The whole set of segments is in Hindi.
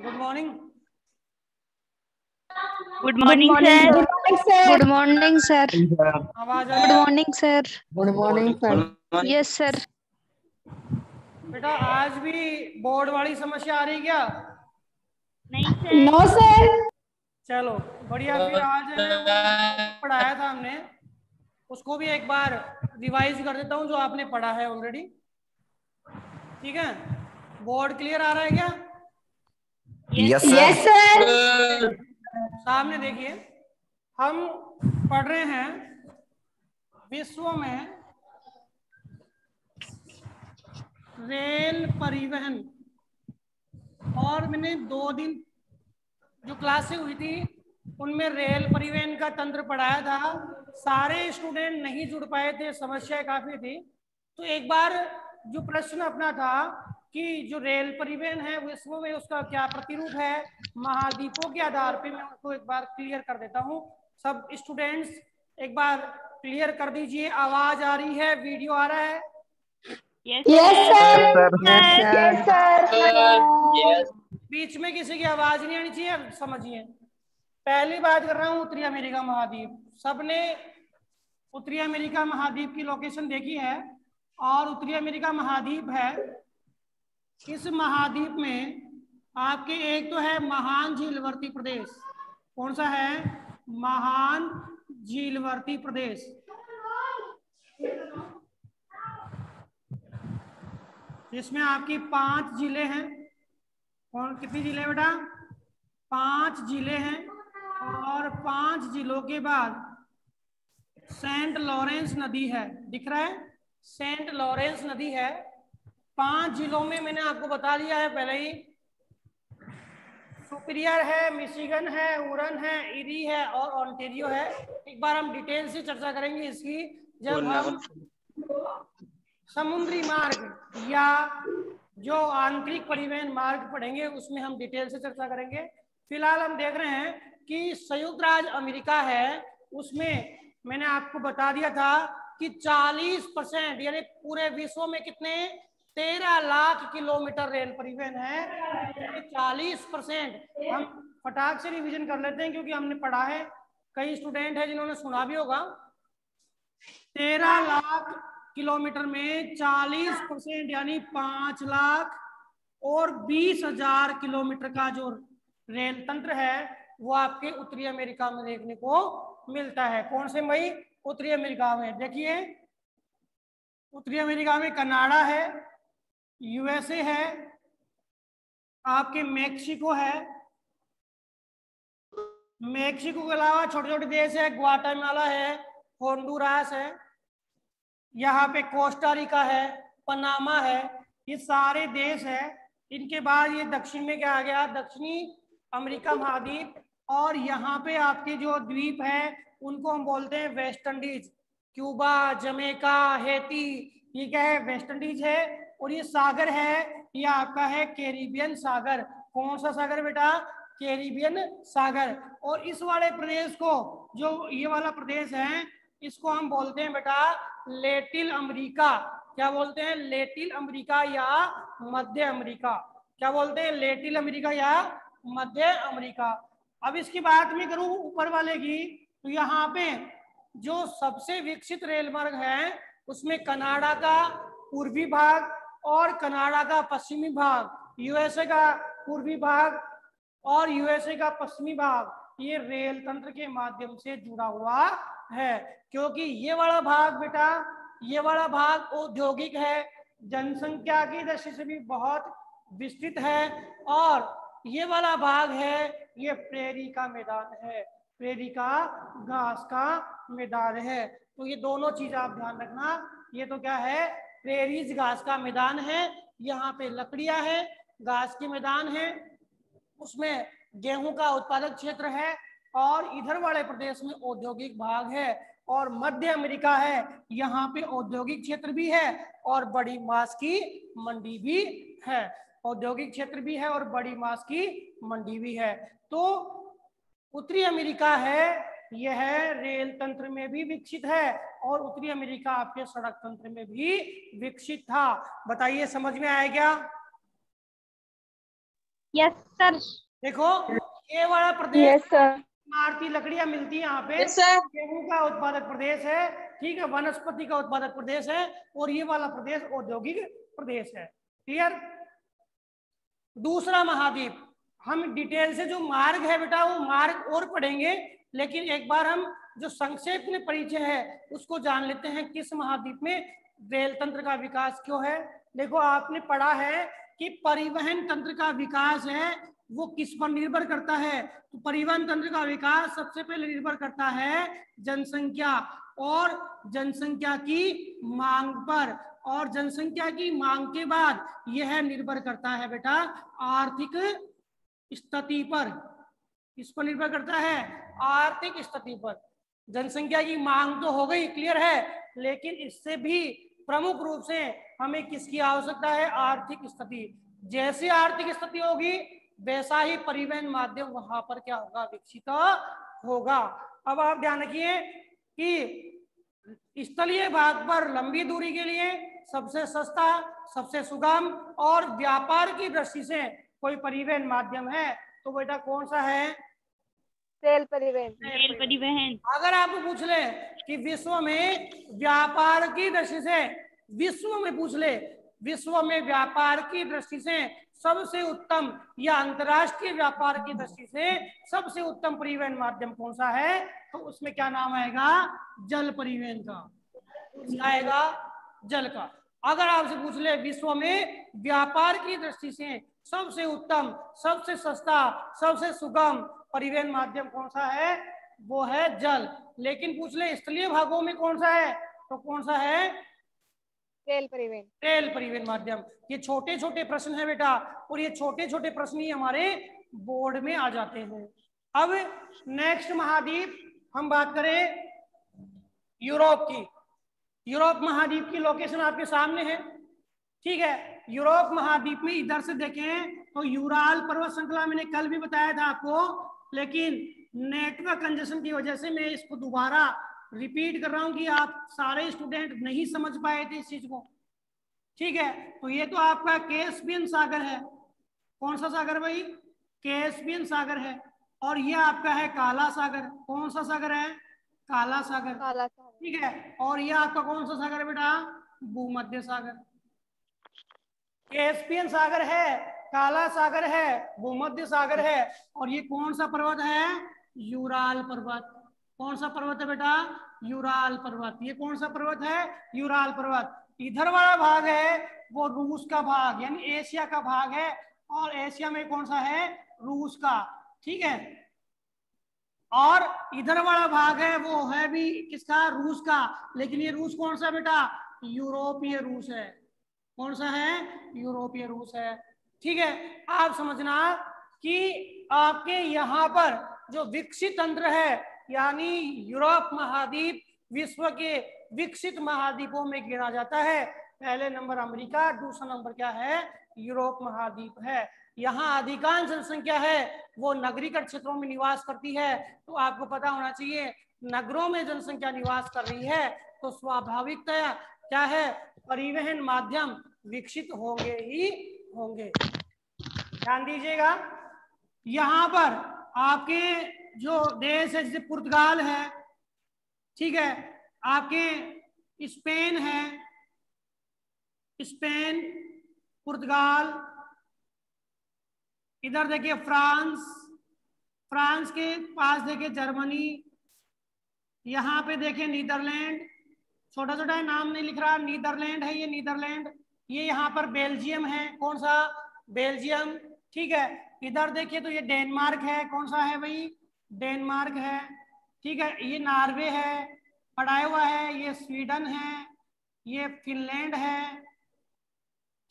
Good morning. Good morning sir. Good morning sir. आवाज आ गुड रही है? Morning sir. Good morning sir. Yes sir. बेटा आज भी बोर्ड वाली समस्या आ रही क्या? नहीं सर। No sir. चलो बढ़िया। फिर आज है ना वो जो पढ़ाया था हमने उसको भी एक बार रिवाइज कर देता हूँ जो आपने पढ़ा है ऑलरेडी। ठीक है, बोर्ड क्लियर आ रहा है क्या? Yes yes sir. सामने देखिए, हम पढ़ रहे हैं विश्व में रेल परिवहन, और मैंने 2 दिन जो क्लासें हुई थी उनमें रेल परिवहन का तंत्र पढ़ाया था। सारे स्टूडेंट नहीं जुड़ पाए थे, समस्याएं काफी थी। तो एक बार जो प्रश्न अपना था कि जो रेल परिवहन है विश्व में उसका क्या प्रतिरूप है महाद्वीपों के आधार पे, मैं उसको एक बार क्लियर कर देता हूँ। सब स्टूडेंट्स एक बार क्लियर कर दीजिए। आवाज आ रही है, वीडियो आ रहा है? Yes yes sir. Sir. Yes sir. बीच में किसी की आवाज नहीं आनी चाहिए, समझिए। पहली बात कर रहा हूँ उत्तरी अमेरिका महाद्वीप। सबने उत्तरी अमेरिका महाद्वीप की लोकेशन देखी है, और उत्तरी अमेरिका महाद्वीप है। इस महाद्वीप में आपके एक तो है महान झीलवर्ती प्रदेश। कौन सा है? महान झीलवर्ती प्रदेश। जिसमें आपकी 5 जिले हैं। कौन, कितनी जिले बेटा? 5 जिले हैं। और 5 जिलों के बाद सेंट लॉरेंस नदी है, दिख रहा है? सेंट लॉरेंस नदी है। 5 जिलों में मैंने आपको बता दिया है पहले ही। सुपीरियर है, मिशिगन है, उरन है, इरी है और ऑन्टेरियो है। एक बार हम डिटेल से चर्चा करेंगे इसकी जब हम समुद्री मार्ग या जो आंतरिक परिवहन मार्ग पढ़ेंगे उसमें हम डिटेल से चर्चा करेंगे। फिलहाल हम देख रहे हैं कि संयुक्त राज्य अमेरिका है, उसमें मैंने आपको बता दिया था कि 40% यानी पूरे विश्व में कितने 13 लाख किलोमीटर रेल परिवहन है। 40% हम फटाक से रिवीजन कर लेते हैं क्योंकि हमने पढ़ा है, कई स्टूडेंट है जिन्होंने सुना भी होगा। 13 लाख किलोमीटर में 40% यानी 5 लाख और 20,000 किलोमीटर का जो रेल तंत्र है वो आपके उत्तरी अमेरिका में देखने को मिलता है। कौन से भाई? उत्तरी अमेरिका में। देखिए उत्तरी अमेरिका में कनाडा है, यूएसए है, आपके मेक्सिको है, मेक्सिको के अलावा छोटे छोटे देश है, ग्वाटेमाला है, होंडुरास है, यहाँ पे कोस्टा रिका है, पनामा है, ये सारे देश है। इनके बाद ये दक्षिण में क्या आ गया? दक्षिणी अमेरिका महाद्वीप। और यहाँ पे आपके जो द्वीप है उनको हम बोलते हैं West Indies. Cuba, Jamaica, Haiti, ये क्या है? वेस्ट इंडीज है। और ये सागर है, ये आपका है कैरिबियन सागर। कौन सा सागर बेटा? कैरिबियन सागर। और इस वाले प्रदेश को, जो ये वाला प्रदेश है, इसको हम बोलते हैं बेटा लेटिल अमेरिका। क्या बोलते हैं? लेटिल अमेरिका या मध्य अमेरिका। क्या बोलते हैं? लेटिल अमेरिका या मध्य अमेरिका। अब इसकी बात मैं करूं ऊपर वाले की, तो यहाँ पे जो सबसे विकसित रेल मार्ग है उसमें कनाडा का पूर्वी भाग और कनाडा का पश्चिमी भाग, यूएसए का पूर्वी भाग और यूएसए का पश्चिमी भाग ये रेल तंत्र के माध्यम से जुड़ा हुआ है। क्योंकि ये वाला भाग बेटा, ये वाला भाग औद्योगिक है, जनसंख्या की दृष्टि से भी बहुत विस्तृत है। और ये वाला भाग है, ये प्रेरी का मैदान है, प्रेरी का घास का मैदान है। तो ये दोनों चीज आप ध्यान रखना। ये तो क्या है? प्रेरीज घास का मैदान है, यहाँ पे लकड़ियां है, घास के मैदान है, उसमें गेहूं का उत्पादक क्षेत्र है, और इधर वाले प्रदेश में औद्योगिक भाग है। और मध्य अमेरिका है, यहाँ पे औद्योगिक क्षेत्र भी है और बड़ी मांस की मंडी भी है। औद्योगिक क्षेत्र भी है और बड़ी मांस की मंडी भी है। तो उत्तरी अमेरिका है, यह रेल तंत्र में भी विकसित है और उत्तरी अमेरिका आपके सड़क तंत्र में भी विकसित था। बताइए समझ में आया क्या? Yes sir. देखो ये वाला प्रदेश यस सर। इमारती लकड़ियां मिलती है यहाँ पे। Yes sir. गेहूं का उत्पादक प्रदेश है, ठीक है, वनस्पति का उत्पादक प्रदेश है, और ये वाला प्रदेश औद्योगिक प्रदेश है। क्लियर। दूसरा महाद्वीप, हम डिटेल से जो मार्ग है बेटा वो मार्ग और पढ़ेंगे, लेकिन एक बार हम जो संक्षेप में परिचय है उसको जान लेते हैं। किस महाद्वीप में रेल तंत्र का विकास क्यों है। देखो आपने पढ़ा है कि परिवहन तंत्र का विकास है वो किस पर निर्भर करता है। तो परिवहन तंत्र का विकास सबसे पहले निर्भर करता है जनसंख्या और जनसंख्या की मांग पर, और जनसंख्या की मांग के बाद यह निर्भर करता है बेटा आर्थिक स्थिति पर। किस पर निर्भर करता है, आर्थिक स्थिति पर। जनसंख्या की मांग तो हो गई, क्लियर है, लेकिन इससे भी प्रमुख रूप से हमें किसकी आवश्यकता है, आर्थिक स्थिति। जैसे आर्थिक स्थिति होगी वैसा ही परिवहन माध्यम वहां पर क्या होगा, विकसित होगा। अब आप ध्यान रखिए कि स्थलीय भाग पर लंबी दूरी के लिए सबसे सस्ता, सबसे सुगम और व्यापार की दृष्टि से कोई परिवहन माध्यम है तो बेटा कौन सा है, रेल परिवहन। रेल परिवहन। अगर आपको पूछ ले कि विश्व में व्यापार की दृष्टि से, विश्व में पूछ ले विश्व में व्यापार की दृष्टि से सबसे उत्तम या अंतरराष्ट्रीय व्यापार की दृष्टि से सबसे उत्तम परिवहन माध्यम कौन सा है, तो उसमें क्या नाम आएगा, जल परिवहन का। क्या आएगा, जल का। अगर आपसे पूछ ले विश्व में व्यापार की दृष्टि से सबसे उत्तम, सबसे सस्ता, सबसे सुगम परिवहन माध्यम कौन सा है, वो है जल। लेकिन पूछ ले स्थलीय भागों में कौन सा है, तो कौन सा है, रेल परिवहन। रेल परिवहन माध्यम। ये छोटे छोटे प्रश्न है बेटा, और ये छोटे छोटे प्रश्न ही हमारे बोर्ड में आ जाते हैं। अब नेक्स्ट महाद्वीप हम बात करें यूरोप की। यूरोप महाद्वीप की लोकेशन आपके सामने है, ठीक है। यूरोप महाद्वीप में इधर से देखें तो यूराल पर्वत श्रृंखला मैंने कल भी बताया था आपको, लेकिन नेटवर्क कंजेशन की वजह से मैं इसको दोबारा रिपीट कर रहा हूं कि आप सारे स्टूडेंट नहीं समझ पाए थे इस चीज को, ठीक है। तो ये तो आपका कैस्पियन सागर है। कौन सा सागर भाई, कैस्पियन सागर है। और ये आपका है काला सागर। कौन सा सागर है, काला सागर, काला सागर। ठीक है। और ये आपका कौन सा सागर है बेटा, भूमध्य सागर। कैस्पियन सागर है, काला सागर है, भूमध्य सागर है, और ये कौन सा पर्वत है, यूराल पर्वत। कौन सा पर्वत है बेटा, यूराल पर्वत। ये कौन सा पर्वत है, यूराल पर्वत। इधर वाला भाग है वो रूस का भाग यानी एशिया का भाग है, और एशिया में कौन सा है, रूस का, ठीक है। और इधर वाला भाग है वो है भी किसका, रूस का, लेकिन ये रूस कौन सा बेटा, यूरोपीय रूस है। कौन सा है, यूरोपीय रूस है, ठीक है। आप समझना कि आपके यहाँ पर जो विकसित तंत्र है यानी यूरोप महाद्वीप विश्व के विकसित महाद्वीपों में गिना जाता है। पहले नंबर अमेरिका, दूसरा नंबर क्या है, यूरोप महाद्वीप है। यहाँ अधिकांश जनसंख्या है वो नगरीकृत क्षेत्रों में निवास करती है। तो आपको पता होना चाहिए नगरों में जनसंख्या निवास कर रही है तो स्वाभाविकतया क्या है, परिवहन माध्यम विकसित होंगे ही होंगे। ध्यान दीजिएगा, यहाँ पर आपके जो देश है जैसे पुर्तगाल है, ठीक है, आपके स्पेन है, स्पेन, पुर्तगाल, इधर देखिए फ्रांस, फ्रांस के पास देखिए जर्मनी, यहाँ पे देखिए नीदरलैंड, छोटा छोटा है नाम नहीं लिख रहा, नीदरलैंड है ये, नीदरलैंड। ये यहाँ पर बेल्जियम है, कौन सा, बेल्जियम, ठीक है। इधर देखिए तो ये डेनमार्क है, कौन सा है भाई, डेनमार्क है, ठीक है। ये नॉर्वे है, पढ़ाया हुआ है, ये स्वीडन है, ये फिनलैंड है,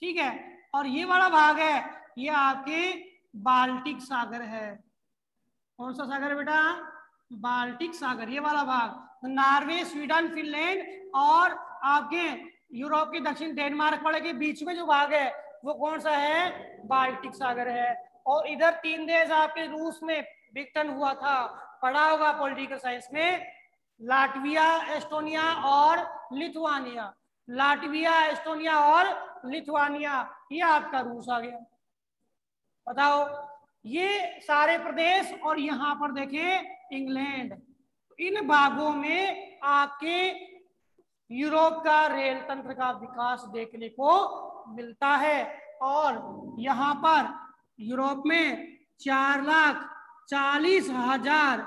ठीक है। और ये वाला भाग है ये आपके बाल्टिक सागर है। कौन सा सागर है बेटा, बाल्टिक सागर, ये वाला भाग। नॉर्वे, स्वीडन, फिनलैंड और आपके यूरोप के दक्षिण डेनमार्क वाले के बीच में जो भाग है वो कौन सा है, बाल्टिक सागर है। और इधर तीन देश आपके रूस में विघटन हुआ था, पढ़ा होगा पॉलिटिकल साइंस में, लाटविया, एस्टोनिया और लिथुआनिया। लाटविया, एस्टोनिया और लिथुआनिया, ये आपका रूस आ गया। बताओ, ये सारे प्रदेश और यहाँ पर देखें इंग्लैंड, इन भागों में आपके यूरोप का रेल तंत्र का विकास देखने को मिलता है। और यहाँ पर यूरोप में 4,40,000,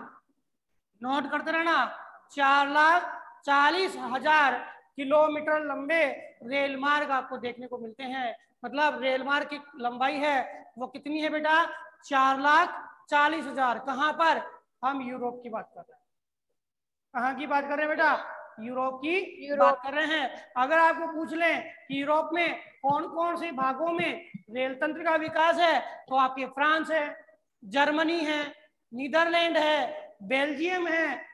नोट करते रहना, 4,40,000 किलोमीटर लंबे रेल मार्ग आपको देखने को मिलते हैं। मतलब रेल मार्ग की लंबाई है वो कितनी है बेटा? 4,40,000। कहाँ पर? हम यूरोप की बात कर रहे हैं। कहाँ की बात कर रहे हैं बेटा? यूरोप की बात कर रहे हैं। अगर आपको पूछ लें कि यूरोप में कौन कौन से भागों में रेल तंत्र का विकास है, तो आपके फ्रांस है, जर्मनी है, नीदरलैंड है, बेल्जियम है,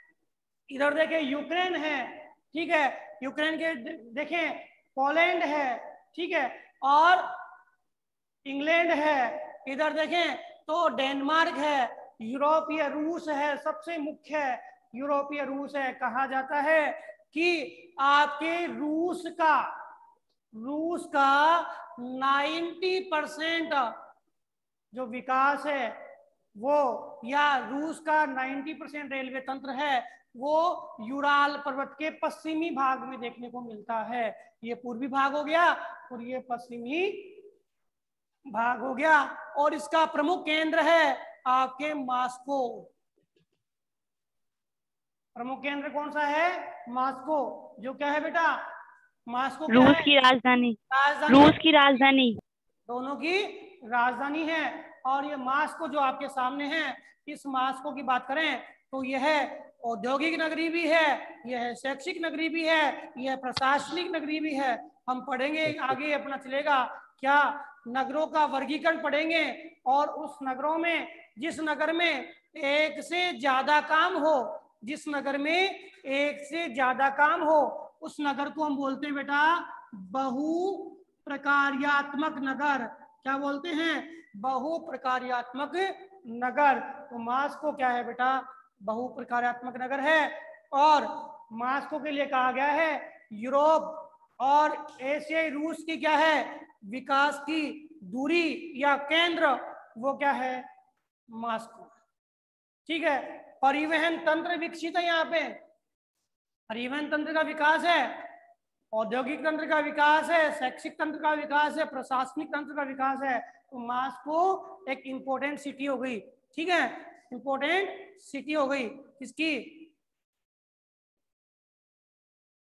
इधर देखें यूक्रेन है, ठीक है, यूक्रेन के देखें पोलैंड है, ठीक है, और इंग्लैंड है, इधर देखें तो डेनमार्क है, यूरोपीय रूस है, सबसे मुख्य है यूरोपीय रूस है। कहा जाता है कि आपके रूस का 90% जो विकास है वो, या रूस का 90% रेलवे तंत्र है वो यूराल पर्वत के पश्चिमी भाग में देखने को मिलता है। ये पूर्वी भाग हो गया और ये पश्चिमी भाग हो गया। और इसका प्रमुख केंद्र है आपके मॉस्को। प्रमुख केंद्र कौन सा है? मॉस्को। जो क्या है बेटा? मॉस्को क्या रूस है? की राजधानी। राजधानी। रूस की राजधानी। दोनों की राजधानी है। और ये मॉस्को जो आपके सामने है, इस मॉस्को की बात करें तो यह औद्योगिक नगरी भी है, यह शैक्षिक नगरी भी है, यह प्रशासनिक नगरी भी है। हम पढ़ेंगे आगे, अपना चलेगा क्या, नगरों का वर्गीकरण पढ़ेंगे। और उस नगरों में, जिस नगर में एक से ज्यादा काम हो, जिस नगर में एक से ज्यादा काम हो, उस नगर को हम बोलते हैं बेटा बहु प्रकार्यात्मक नगर। क्या बोलते हैं? बहु प्रकार्यात्मक नगर। तो मॉस्को क्या है बेटा? बहु प्रकार्यात्मक नगर है। और मॉस्को के लिए कहा गया है यूरोप और एशियाई रूस की क्या है? विकास की दूरी या केंद्र, वो क्या है? मॉस्को। ठीक है। परिवहन तंत्र विकसित है यहाँ पे, परिवहन तंत्र का विकास है, औद्योगिक तंत्र का विकास है, शैक्षिक तंत्र का विकास है, प्रशासनिक तंत्र का विकास है। तो मॉस्को एक इंपॉर्टेंट सिटी हो गई। ठीक है, इंपॉर्टेंट सिटी हो गई। किसकी?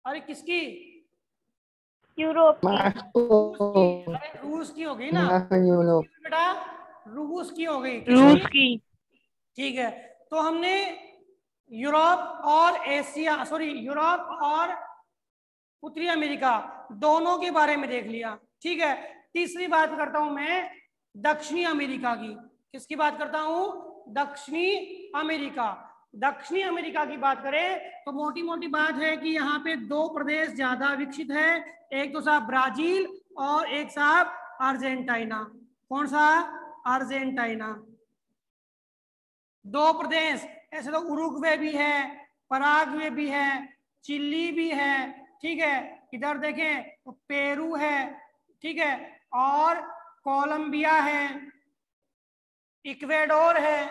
अरे किसकी? यूरोप की। रूस की। अरे रूस की हो गई ना बेटा, रूस की हो गई। रूस की। ठीक है, तो हमने यूरोप और एशिया, सॉरी यूरोप और उत्तरी अमेरिका दोनों के बारे में देख लिया। ठीक है, तीसरी बात करता हूं मैं दक्षिणी अमेरिका की। किसकी बात करता हूं? दक्षिणी अमेरिका। दक्षिणी अमेरिका की बात करें तो मोटी मोटी बात है कि यहाँ पे दो प्रदेश ज्यादा विकसित है। एक तो साहब ब्राजील और एक साहब अर्जेंटीना। कौन सा? अर्जेंटीना। दो प्रदेश। ऐसे तो उरुग्वे भी है, पराग्वे भी है, चिली भी है, ठीक है, इधर देखें तो पेरू है, ठीक है, और कोलंबिया है, इक्वेडोर है,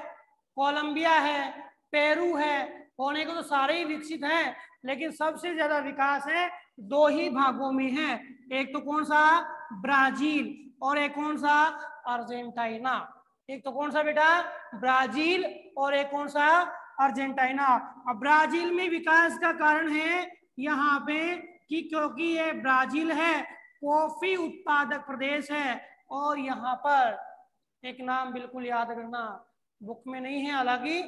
कोलंबिया है, पेरू है। होने को तो सारे ही विकसित हैं, लेकिन सबसे ज्यादा विकास है दो ही भागों में है। एक तो कौन सा? ब्राजील, और एक कौन सा? अर्जेंटीना। एक तो कौन सा बेटा? ब्राजील, और एक कौन सा? अर्जेंटीना। अब ब्राजील में विकास का कारण है यहाँ पे कि क्योंकि ये ब्राजील है कॉफी उत्पादक प्रदेश है। और यहाँ पर एक नाम बिल्कुल याद करना, बुक में नहीं है हालांकि,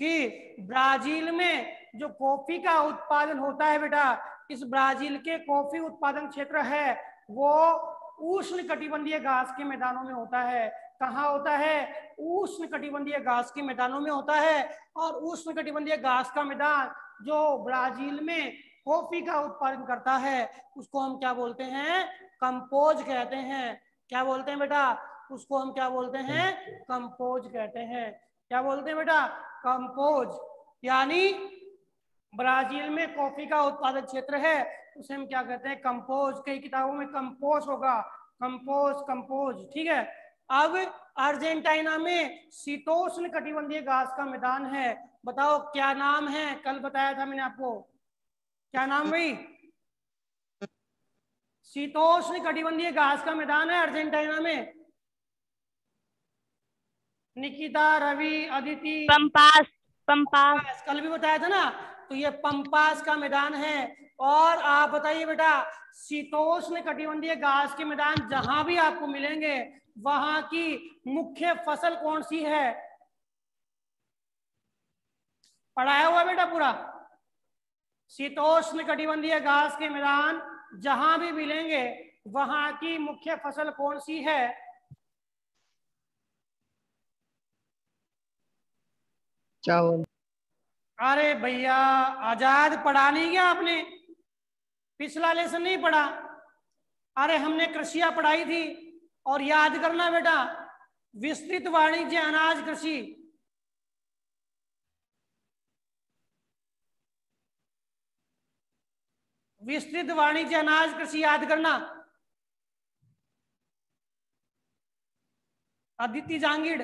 कि ब्राजील में जो कॉफी का उत्पादन होता है बेटा, इस ब्राजील के कॉफी उत्पादन क्षेत्र है वो उष्ण कटिबंधीय घास के मैदानों में होता है। कहाँ होता है? उष्ण कटिबंधीय घास के मैदानों में होता है। और उष्ण कटिबंधीय घास का मैदान जो ब्राजील में कॉफी का उत्पादन करता है उसको हम क्या बोलते हैं? कंपोज कहते हैं। क्या बोलते हैं बेटा? उसको हम क्या बोलते हैं? कंपोज कहते हैं। क्या बोलते हैं बेटा? कंपोज। यानी ब्राजील में कॉफी का उत्पादक क्षेत्र है, उसे हम क्या कहते हैं? कंपोज। कई किताबों में कंपोज होगा, कंपोज कंपोज। ठीक है, अब अर्जेंटीना में शीतोष्ण कटिबंधीय घास का मैदान है, बताओ क्या नाम है? कल बताया था मैंने आपको, क्या नाम भाई? शीतोष्ण कटिबंधीय घास का मैदान है अर्जेंटीना में। निकिता, रवि, अदिति, पंपास। पंपास। कल भी बताया था ना, तो ये पंपास का मैदान है। और आप बताइए बेटा, शीतोष्ण कटिबंधीय घास के मैदान जहां भी आपको मिलेंगे वहां की मुख्य फसल कौन सी है? पढ़ाया हुआ बेटा पूरा? शीतोष्ण कटिबंधीय घास के मैदान जहां भी मिलेंगे वहां की मुख्य फसल कौन सी है? चावल। अरे भैया, आजाद पढ़ा नहीं क्या आपने? पिछला लेसन नहीं पढ़ा? अरे हमने कृषिया पढ़ाई थी। और याद करना बेटा, विस्तृत वाणिज्य अनाज कृषि, विस्तृत वाणिज्य अनाज कृषि याद करना। अदिति जांगिड़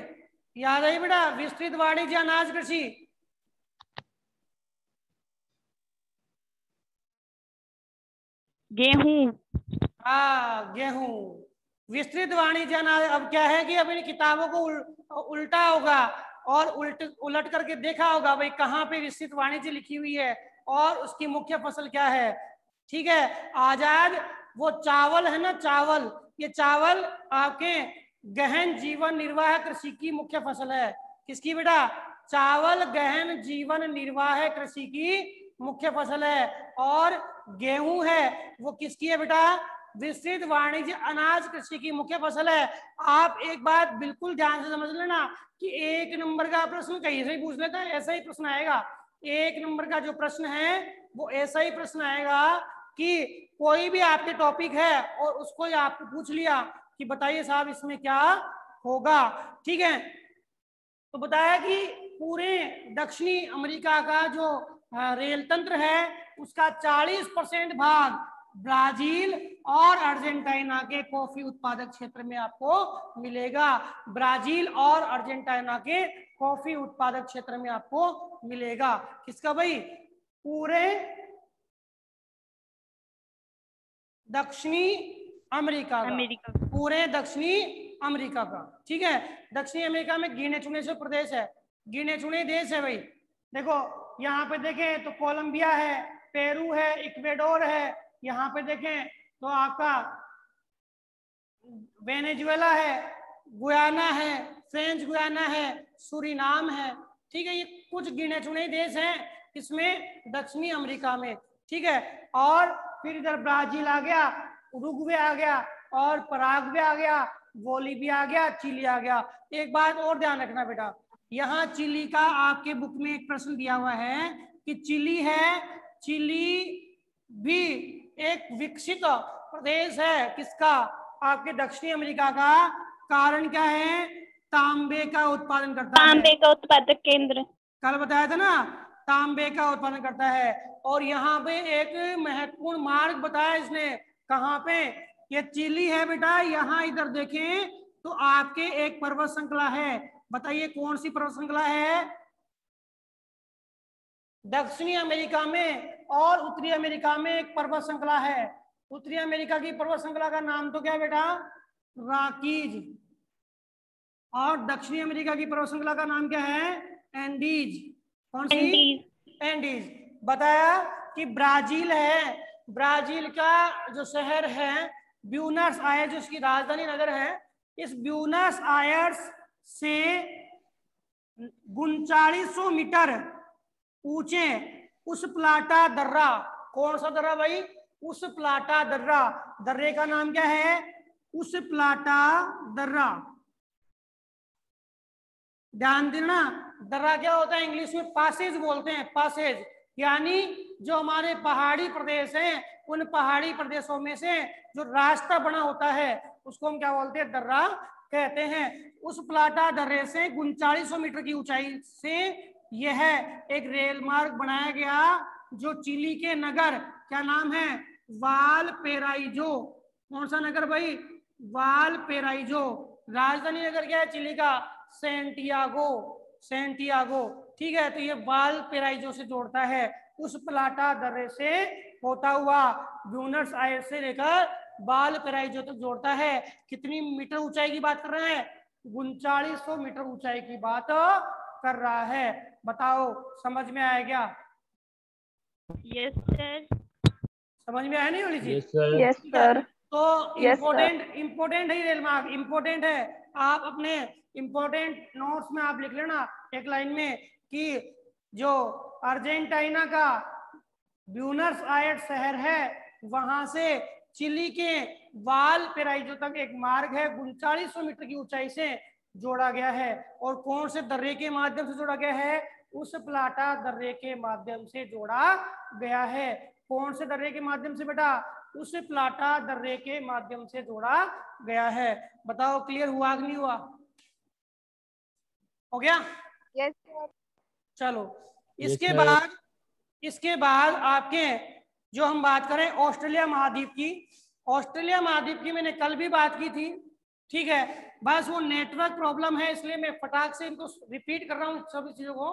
याद है बेटा? विस्तृत वाणिज्य अनाज कृषि। गेहूं। हाँ, गेहूं। विस्तृत वाणिज्य अनाज। अब क्या है कि अपनी किताबों को उल्टा होगा और उलट करके देखा होगा भाई कहाँ पे विस्तृत वाणिज्य लिखी हुई है और उसकी मुख्य फसल क्या है। ठीक है आजाद, वो चावल है ना, चावल, ये चावल आपके गहन जीवन निर्वाह कृषि की मुख्य फसल है। किसकी बेटा? चावल गहन जीवन निर्वाह कृषि की मुख्य फसल है। और गेहूं है वो किसकी है बेटा? विस्तृत वाणिज्य अनाज कृषि की मुख्य फसल है। आप एक बात बिल्कुल ध्यान से समझ लेना कि एक नंबर का प्रश्न कहीं से ही पूछ लेता है, ऐसा ही प्रश्न आएगा। एक नंबर का जो प्रश्न है वो ऐसा ही प्रश्न आएगा कि कोई भी आपके टॉपिक है और उसको आपको पूछ लिया कि बताइए साहब इसमें क्या होगा। ठीक है, तो बताया कि पूरे दक्षिणी अमेरिका का जो रेल तंत्र है उसका 40% भाग ब्राजील और अर्जेंटीना के कॉफी उत्पादक क्षेत्र में आपको मिलेगा। ब्राजील और अर्जेंटीना के कॉफी उत्पादक क्षेत्र में आपको मिलेगा। किसका भाई? पूरे दक्षिणी अमेरिका का, पूरे दक्षिणी अमेरिका का। ठीक है, दक्षिणी अमेरिका में गिने चुने से प्रदेश है, गिने चुने देश है भाई। देखो यहाँ पे देखें तो कोलंबिया है, पेरू है, इक्वेडोर है। यहाँ पे देखें तो आपका वेनेजुएला है, गुयाना है, फ्रेंच गुयाना है, सूरीनाम है। ठीक है, ये कुछ गिने चुने देश हैं इसमें दक्षिणी अमेरिका में। ठीक है, और फिर इधर ब्राजील आ गया, उरुग्वे आ गया और पराग्वे आ गया, बोलीविया आ गया, चिली आ गया। एक बात और ध्यान रखना बेटा, यहाँ चिली का आपके बुक में एक प्रश्न दिया हुआ है कि चिली है, चिली भी एक विकसित प्रदेश है किसका? आपके दक्षिणी अमेरिका का। कारण क्या है? तांबे का उत्पादन करता है, तांबे का उत्पादक केंद्र। कल बताया था ना, तांबे का उत्पादन करता है। और यहाँ पे एक महत्वपूर्ण मार्ग बताया इसने, कहाँ पे? ये चिली है बेटा, यहाँ इधर देखें तो आपके एक पर्वत श्रृंखला है। बताइए कौन सी पर्वत श्रृंखला है? दक्षिणी अमेरिका में और उत्तरी अमेरिका में एक पर्वत श्रृंखला है। उत्तरी अमेरिका की पर्वत श्रृंखला का नाम तो क्या है बेटा? रॉकीज। और दक्षिणी अमेरिका की पर्वत श्रृंखला का नाम क्या है? एंडीज। कौन सी? एंडीज। बताया कि ब्राजील है, ब्राजील का जो शहर है ब्यूनस आयर्स, जो उसकी राजधानी नगर है, इस ब्यूनस आयर्स से 3900 मीटर ऊंचे उस प्लाटा दर्रा। कौन सा दर्रा भाई? उस प्लाटा दर्रा। दर्रे का नाम क्या है? उस प्लाटा दर्रा। ध्यान देना, दर्रा क्या होता है? इंग्लिश में पासेज बोलते हैं, पासेज। यानी जो हमारे पहाड़ी प्रदेश हैं उन पहाड़ी प्रदेशों में से जो रास्ता बना होता है उसको हम क्या बोलते हैं? दर्रा कहते हैं। उस प्लाटा दर्रे से 3900 मीटर की ऊंचाई से यह एक रेल मार्ग बनाया गया जो चिली के नगर, क्या नाम है? वालपेराइजो। कौन सा नगर भाई? वालपेराइजो। राजधानी नगर क्या है चिली का? Santiago, Santiago. ठीक है, तो ये वाल पेराइजो से जोड़ता है, उस प्लाटा दर्रे से होता हुआ ब्यूनस आयर्स से लेकर वाल पेराइजो तक जोड़ता है। कितनी मीटर ऊंचाई की बात कर रहे हैं? 3900 मीटर ऊंचाई की बात कर रहा है। बताओ समझ में आया क्या? Yes sir. समझ में आया नहीं वाली चीज? Yes sir. Yes sir. तो Yes, इम्पोर्टेंट है रेल मार्ग, इम्पोर्टेंट है। आप अपने इम्पोर्टेंट नोट्स में आप लिख लेना एक लाइन में कि जो अर्जेंटीना का ब्यूनस आयर्स शहर है वहां से चिली के वाल पेराइजो तक एक मार्ग है 3900 मीटर की ऊंचाई से जोड़ा गया है। और कौन से दर्रे के माध्यम से जोड़ा गया है? उस प्लाटा दर्रे के माध्यम से जोड़ा गया है। कौन से दर्रे के माध्यम से बेटा? उस प्लाटा दर्रे के माध्यम से जोड़ा गया है। बताओ क्लियर हुआ कि नहीं हुआ? हो गया? Yes sir. चलो Yes, इसके बाद आपके जो हम बात करें ऑस्ट्रेलिया महाद्वीप की, ऑस्ट्रेलिया महाद्वीप की मैंने कल भी बात की थी। ठीक है, बस वो नेटवर्क प्रॉब्लम है इसलिए मैं फटाक से इनको रिपीट कर रहा हूँ, सभी चीजों को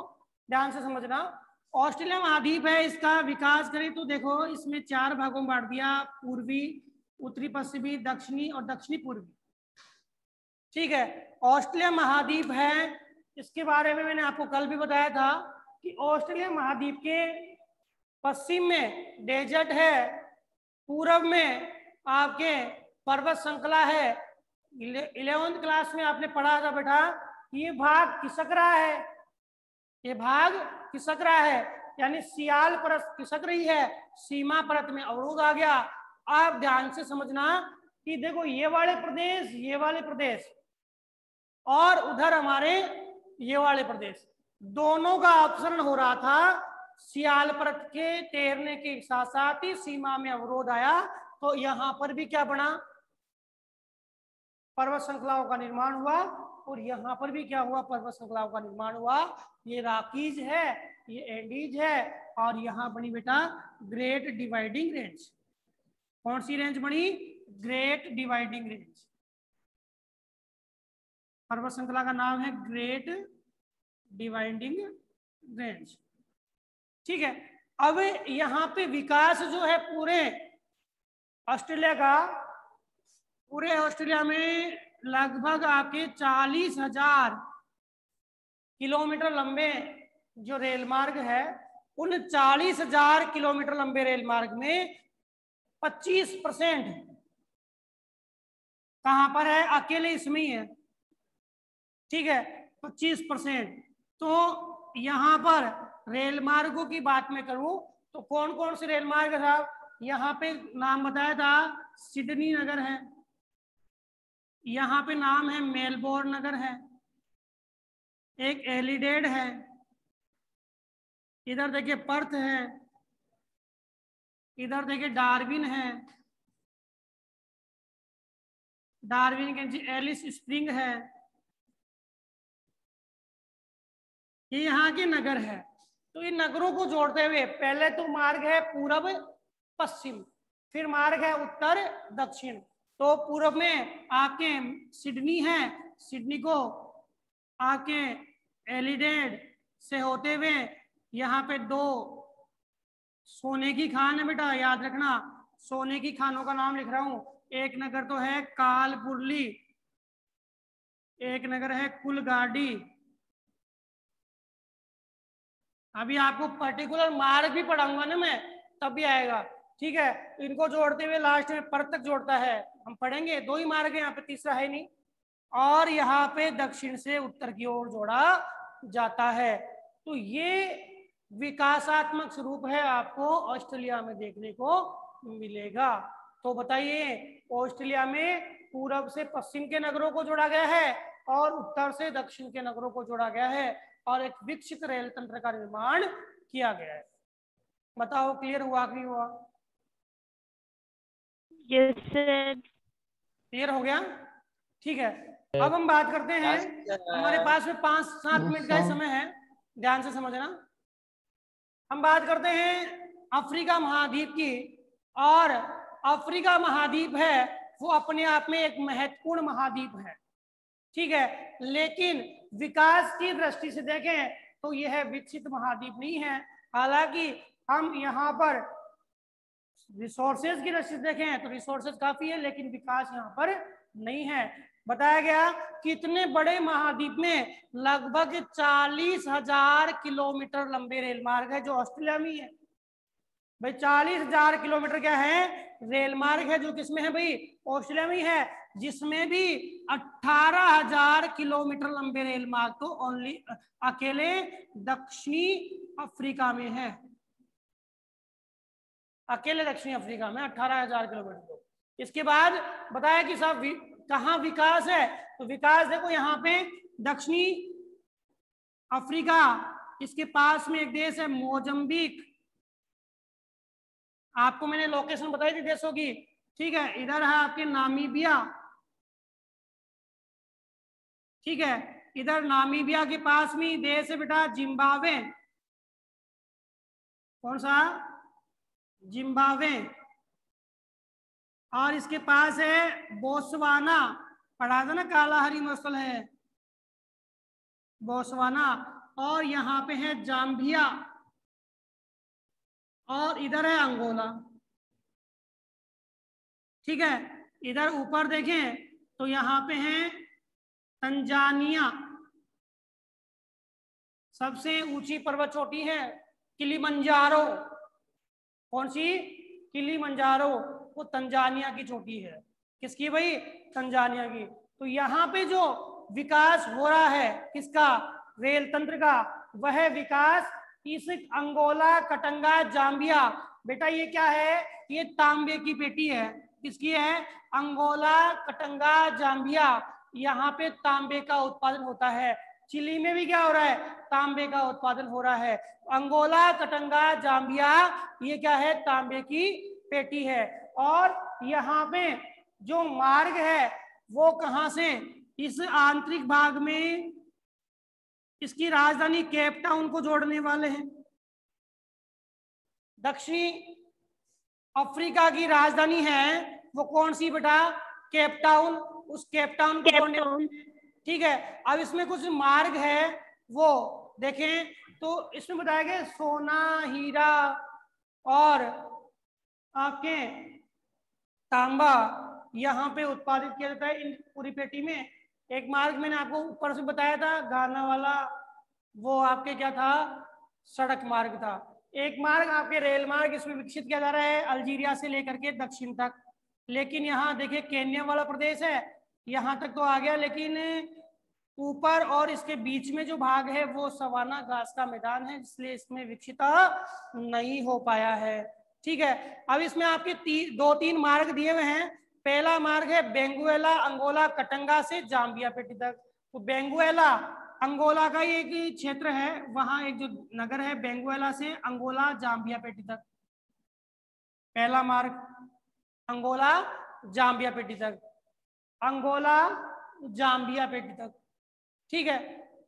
ध्यान से समझना। ऑस्ट्रेलिया महाद्वीप है, इसका विकास करें तो देखो इसमें 4 भागों में बांट दिया, पूर्वी, उत्तरी पश्चिमी, दक्षिणी और दक्षिणी पूर्वी। ठीक है, ऑस्ट्रेलिया महाद्वीप है, इसके बारे में मैंने आपको कल भी बताया था कि ऑस्ट्रेलिया महाद्वीप के पश्चिम में डेजर्ट है, पूरब में आपके पर्वत श्रृंखला है। 11वीं क्लास में आपने पढ़ा था बेटा ये भाग खिसक रहा है, ये भाग खिसक रहा है, यानी सियाल परत खिसक रही है, सीमा परत में अवरोध आ गया। आप ध्यान से समझना कि देखो ये वाले प्रदेश और उधर हमारे ये वाले प्रदेश, दोनों का अपसरण हो रहा था। सियाल परत के तैरने के साथ साथ ही सीमा में अवरोध आया, तो यहां पर भी क्या बना? पर्वत श्रृंखलाओं का निर्माण हुआ। और यहाँ पर भी क्या हुआ? पर्वत श्रृंखलाओं का निर्माण हुआ। ये राकीज है, ये एंडीज है, और यहाँ बनी बेटा ग्रेट डिवाइडिंग रेंज। कौन सी रेंज बनी? Great dividing range. पर्वत श्रृंखला का नाम है ग्रेट डिवाइडिंग रेंज। ठीक है, अब यहाँ पे विकास जो है पूरे ऑस्ट्रेलिया का, पूरे ऑस्ट्रेलिया में लगभग आपके 40,000 किलोमीटर लंबे जो रेल मार्ग है, उन 40,000 किलोमीटर लंबे रेल मार्ग में 25% कहां पर है? अकेले इसमें ही है। ठीक है, 25%। तो यहां पर रेल मार्गों की बात में करूं तो कौन कौन से रेल मार्ग था? यहाँ पे नाम बताया था, सिडनी नगर है, यहाँ पे नाम है मेलबोर्न नगर है, एक एलिडेड है, इधर देखिए पर्थ है, इधर देखिए डार्विन है, डार्विन के एलिस स्प्रिंग है, ये यहाँ के नगर है। तो इन नगरों को जोड़ते हुए पहले तो मार्ग है पूरब पश्चिम, फिर मार्ग है उत्तर दक्षिण। तो पूरब में आपके सिडनी है, सिडनी को आपके एलिडेड से होते हुए यहाँ पे 2 सोने की खान है बेटा, याद रखना। सोने की खानों का नाम लिख रहा हूं। एक नगर तो है कालपुरली, एक नगर है कुलगाड़ी। अभी आपको पर्टिकुलर मार्ग भी पढ़ाऊंगा ना मैं, तब भी आएगा। ठीक है, इनको जोड़ते हुए लास्ट में पर्थ तक जोड़ता है, हम पढ़ेंगे। 2 ही मार्ग है यहाँ पे, तीसरा है नहीं। और यहाँ पे दक्षिण से उत्तर की ओर जोड़ा जाता है। तो ये विकासात्मक स्वरूप है, आपको ऑस्ट्रेलिया में देखने को मिलेगा। तो बताइए, ऑस्ट्रेलिया में पूरब से पश्चिम के नगरों को जोड़ा गया है और उत्तर से दक्षिण के नगरों को जोड़ा गया है, और एक विकसित रेल तंत्र का निर्माण किया गया है। बताओ क्लियर हुआ कि नहीं हुआ? Yes sir. क्लियर हो गया? ठीक है, अब हम बात करते हैं, हमारे पास में 5-7 मिनट का ही समय है, ध्यान से समझना। हम बात करते हैं अफ्रीका महाद्वीप की। और अफ्रीका महाद्वीप है वो अपने आप में एक महत्वपूर्ण महाद्वीप है। ठीक है, लेकिन विकास की दृष्टि से देखें तो यह विकसित महाद्वीप नहीं है। हालांकि हम यहाँ पर रिसोर्सेज की दृष्टि से देखें तो रिसोर्सेज काफी है, लेकिन विकास यहाँ पर नहीं है। बताया गया कि इतने बड़े महाद्वीप में लगभग 40,000 किलोमीटर लंबे रेल मार्ग है जो ऑस्ट्रेलिया में है। भाई 40,000 किलोमीटर क्या है, रेल मार्ग है, जो किसमें है भाई, ऑस्ट्रेलिया में है, जिसमें भी 18,000 किलोमीटर लंबे रेल मार्ग तो ओनली अकेले दक्षिणी अफ्रीका में है। अकेले दक्षिणी अफ्रीका में 18,000 किलोमीटर। इसके बाद बताया कि साहब कहाँ विकास है, तो विकास देखो यहाँ पे दक्षिणी अफ्रीका, इसके पास में एक देश है मोजम्बिक, आपको मैंने लोकेशन बताई थी देशों की, ठीक है। इधर है आपके नामीबिया, ठीक है, इधर नामीबिया के पास में देश है बेटा जिम्बाब्वे, कौन सा, जिम्बाब्वे, और इसके पास है बोत्सवाना, पढ़ा था ना काला हरी मसल है, बोत्सवाना, और यहाँ पे है जाम्बिया, और इधर है अंगोला, ठीक है। इधर ऊपर देखें तो यहाँ पे है तंजानिया, सबसे ऊंची पर्वत चोटी है किलिमंजारो, कौन सी, किलिमंजारो, वो तंजानिया की चोटी है। किसकी भाई, तंजानिया की। तो यहाँ पे जो विकास हो रहा है किसका, रेल तंत्र का, वह विकास इस अंगोला, कटंगा, जाम्बिया, बेटा ये क्या है, ये तांबे की पेटी है। किसकी है, अंगोला, कटंगा, जाम्बिया, यहाँ पे तांबे का उत्पादन होता है। चिली में भी क्या हो रहा है, तांबे का उत्पादन हो रहा है। अंगोला, कटंगा, जाम्बिया, ये क्या है, तांबे की पेटी है। और यहाँ पे जो मार्ग है वो कहाँ से, इस आंतरिक भाग में इसकी राजधानी केप टाउन को जोड़ने वाले हैं। दक्षिणी अफ्रीका की राजधानी है वो कौन सी बेटा, केप टाउन, उस केप टाउन को जोड़ने, ठीक है। अब इसमें कुछ मार्ग है वो देखें तो इसमें बताया गया सोना, हीरा और आपके तांबा यहाँ पे उत्पादित किया जाता है इन पूरी पेटी में। एक मार्ग मैंने आपको ऊपर से बताया था गाना वाला, वो आपके क्या था, सड़क मार्ग था। एक मार्ग आपके रेल मार्ग इसमें विकसित किया जा रहा है अल्जीरिया से लेकर के दक्षिण तक। लेकिन यहाँ देखिए केन्या वाला प्रदेश है, यहाँ तक तो आ गया, लेकिन ऊपर और इसके बीच में जो भाग है वो सवाना घास का मैदान है, इसलिए इसमें विकसित नहीं हो पाया है, ठीक है। अब इसमें आपके 2-3 मार्ग दिए हुए हैं। पहला मार्ग है बेंगुएला, अंगोला, कटंगा से जाम्बिया पेटी तक। तो बेंगुएला अंगोला का एक क्षेत्र है, वहां एक जो नगर है बेंगुएला से अंगोला, जाम्बिया पेटी तक, पहला मार्ग अंगोला, जाम्बिया पेटी तक, अंगोला, जाम्बिया पेटी तक, ठीक है।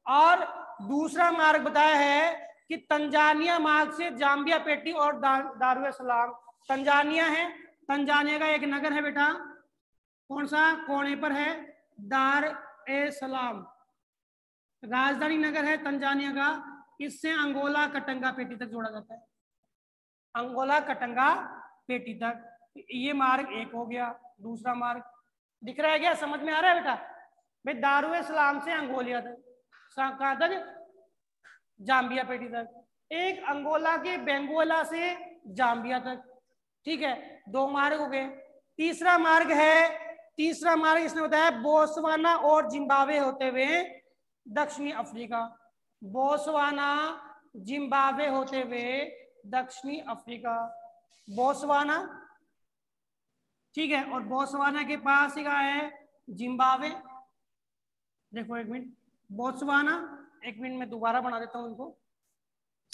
और दूसरा मार्ग बताया है कि तंजानिया मार्ग से जाम्बिया पेटी और दारुए सलाम। तंजानिया है, तंजानिया का एक नगर है बेटा, कौन सा, कोने पर है, दार ए सलाम, राजधानी नगर है तंजानिया का। इससे अंगोला, कटंगा पेटी तक जोड़ा जाता है, अंगोला, कटंगा पेटी तक। ये मार्ग एक हो गया। दूसरा मार्ग दिख रहा है क्या, समझ में आ रहा है बेटा भाई, दारुए सलाम से अंगोलिया तक, कहाँ तक, जाम्बिया पेटी तक। एक अंगोला के बेंगुएला से जाम्बिया तक, ठीक है, 2 मार्ग हो गए। तीसरा मार्ग है, तीसरा मार्ग इसने बताया बोत्सवाना और जिम्बाब्वे होते हुए दक्षिणी अफ्रीका, बोत्सवाना, जिम्बाब्वे होते हुए दक्षिणी अफ्रीका, बोत्सवाना, ठीक है। और बोत्सवाना के पास ही कहाँ है, जिम्बाब्वे। देखो एक मिनट, बोत्सवाना, एक मिनट में दोबारा बना देता हूं, इनको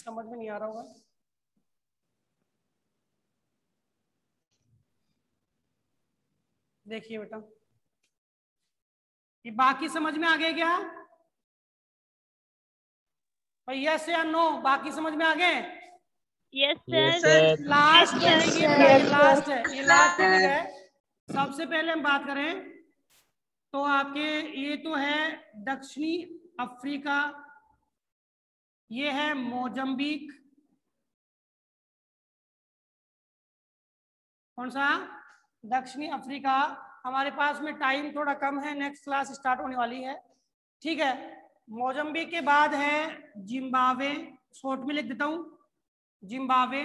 समझ में नहीं आ रहा होगा। देखिए बेटा, ये बाकी समझ में आ गए क्या भाई, यस या नो, बाकी समझ में आ गए? Yes sir. लास्ट Yes, है sir. ये, लास्ट है, ये लास्ट है। सबसे पहले हम बात करें तो आपके ये तो है दक्षिणी अफ्रीका, ये है मोजम्बिक, कौन सा, दक्षिणी अफ्रीका। हमारे पास में टाइम थोड़ा कम है, नेक्स्ट क्लास स्टार्ट होने वाली है, ठीक है। मोजम्बिक के बाद है जिम्बाब्वे, शॉर्ट में लिख देता हूं जिम्बाब्वे,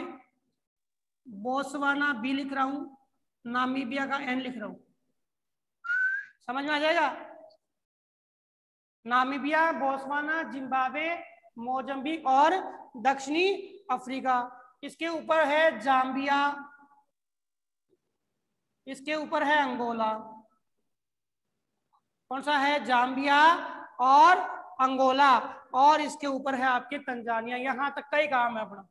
बोत्सवाना बी लिख रहा हूं, नामीबिया का एन लिख रहा हूं, समझ में आ जाएगा। नामीबिया, बोत्सवाना, जिम्बाब्वे, मोजम्बिक और दक्षिणी अफ्रीका। इसके ऊपर है जाम्बिया, इसके ऊपर है अंगोला, कौन सा है, जाम्बिया और अंगोला, और इसके ऊपर है आपके तंजानिया। यहां तक का ही काम है अपना,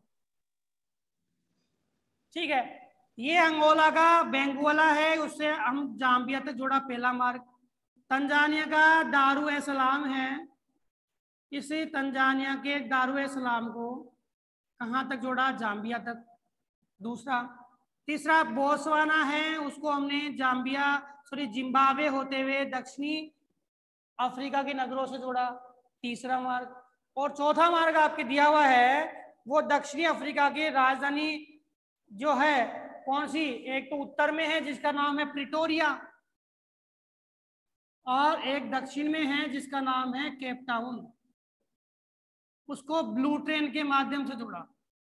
ठीक है। ये अंगोला का बेंगुएला है, उससे हम जाम्बिया तक जोड़ा पहला मार्ग। तंजानिया का दारू ए सलाम है, इसे तंजानिया के दारू ए सलाम को कहां तक जोड़ा, जाम्बिया तक, दूसरा। तीसरा बोत्सवाना है, उसको हमने जाम्बिया जिम्बाब्वे होते हुए दक्षिणी अफ्रीका के नगरों से जोड़ा, तीसरा मार्ग। और चौथा मार्ग आपके दिया हुआ है, वो दक्षिणी अफ्रीका की राजधानी जो है कौन सी, एक तो उत्तर में है जिसका नाम है प्रिटोरिया, और एक दक्षिण में है जिसका नाम है केप टाउन। उसको ब्लू ट्रेन के माध्यम से जोड़ा,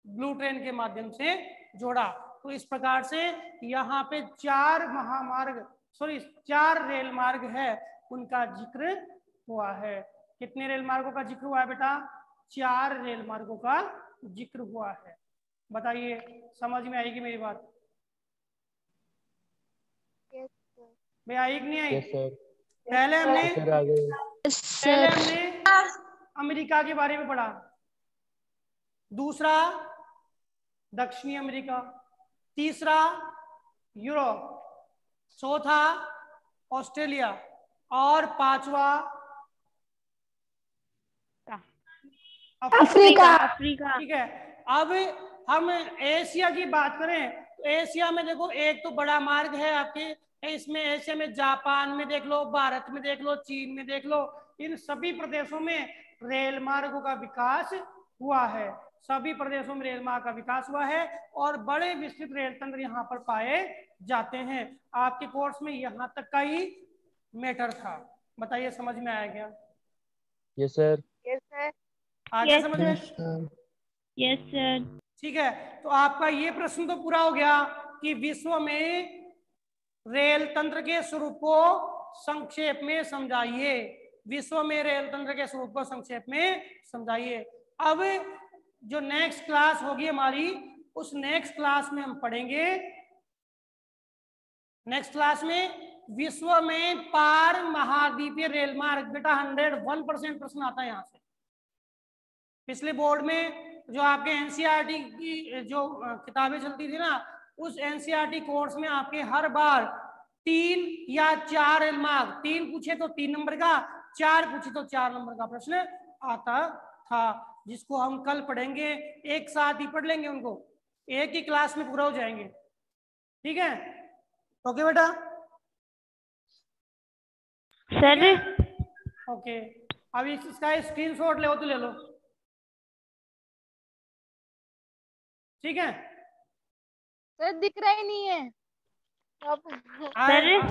ब्लू ट्रेन के माध्यम से जोड़ा। तो इस प्रकार से यहाँ पे 4 महामार्ग, सॉरी 4 रेल मार्ग है, उनका जिक्र हुआ है। कितने रेल मार्गों का जिक्र हुआ है बेटा, 4 रेल मार्गों का जिक्र हुआ है। बताइए समझ में आएगी मेरी बात, भाई आई कि नहीं आई? पहले हमने अमेरिका के बारे में पढ़ा, दूसरा दक्षिणी अमेरिका, तीसरा यूरोप, चौथा ऑस्ट्रेलिया, और पांचवा अफ्रीका। ठीक है। अब हम एशिया की बात करें तो एशिया में देखो, एक तो बड़ा मार्ग है आपके, इसमें एशिया में जापान में देख लो, भारत में देख लो, चीन में देख लो, इन सभी प्रदेशों में रेल मार्गों का विकास हुआ है, सभी प्रदेशों में रेल मार्ग का विकास हुआ है, और बड़े विस्तृत रेल तंत्र यहाँ पर पाए जाते हैं। आपके कोर्स में यहाँ तक का ही मैटर था, बताइए समझ में आया क्या? Yes sir. आगे Yes, समझ में? Yes sir. ठीक है, तो आपका ये प्रश्न तो पूरा हो गया कि विश्व में रेल तंत्र के स्वरूप को संक्षेप में समझाइए, विश्व में रेल तंत्र के स्वरूप को संक्षेप में समझाइए। अब जो नेक्स्ट क्लास होगी हमारी, उस नेक्स्ट क्लास में हम पढ़ेंगे, नेक्स्ट क्लास में विश्व में पार महाद्वीपीय रेल मार्ग। बेटा 101% प्रश्न आता है यहाँ से। पिछले बोर्ड में जो आपके एनसीईआरटी की जो किताबें चलती थी ना, उस एनसीईआरटी कोर्स में आपके हर बार 3 या 4 रेल मार्ग, 3 पूछे तो 3 नंबर का, 4 पूछे तो 4 नंबर का प्रश्न आता था, जिसको हम कल पढ़ेंगे, एक साथ ही पढ़ लेंगे उनको, एक ही क्लास में पूरा हो जाएंगे, ठीक है? ओके बेटा, सर ओके। अब इसका स्क्रीनशॉट ले तो ले लो, ठीक है? सर दिख रहा ही नहीं है सर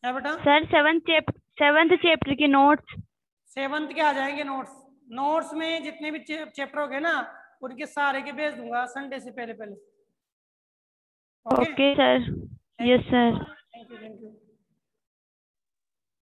क्या बेटा? सर 7th चैप्टर के नोट्स, 7th के आ जाएंगे नोट्स। नोट्स में जितने भी चैप्टर हो गए ना, उनके सारे के भेज दूंगा संडे से पहले। Okay sir, yes sir.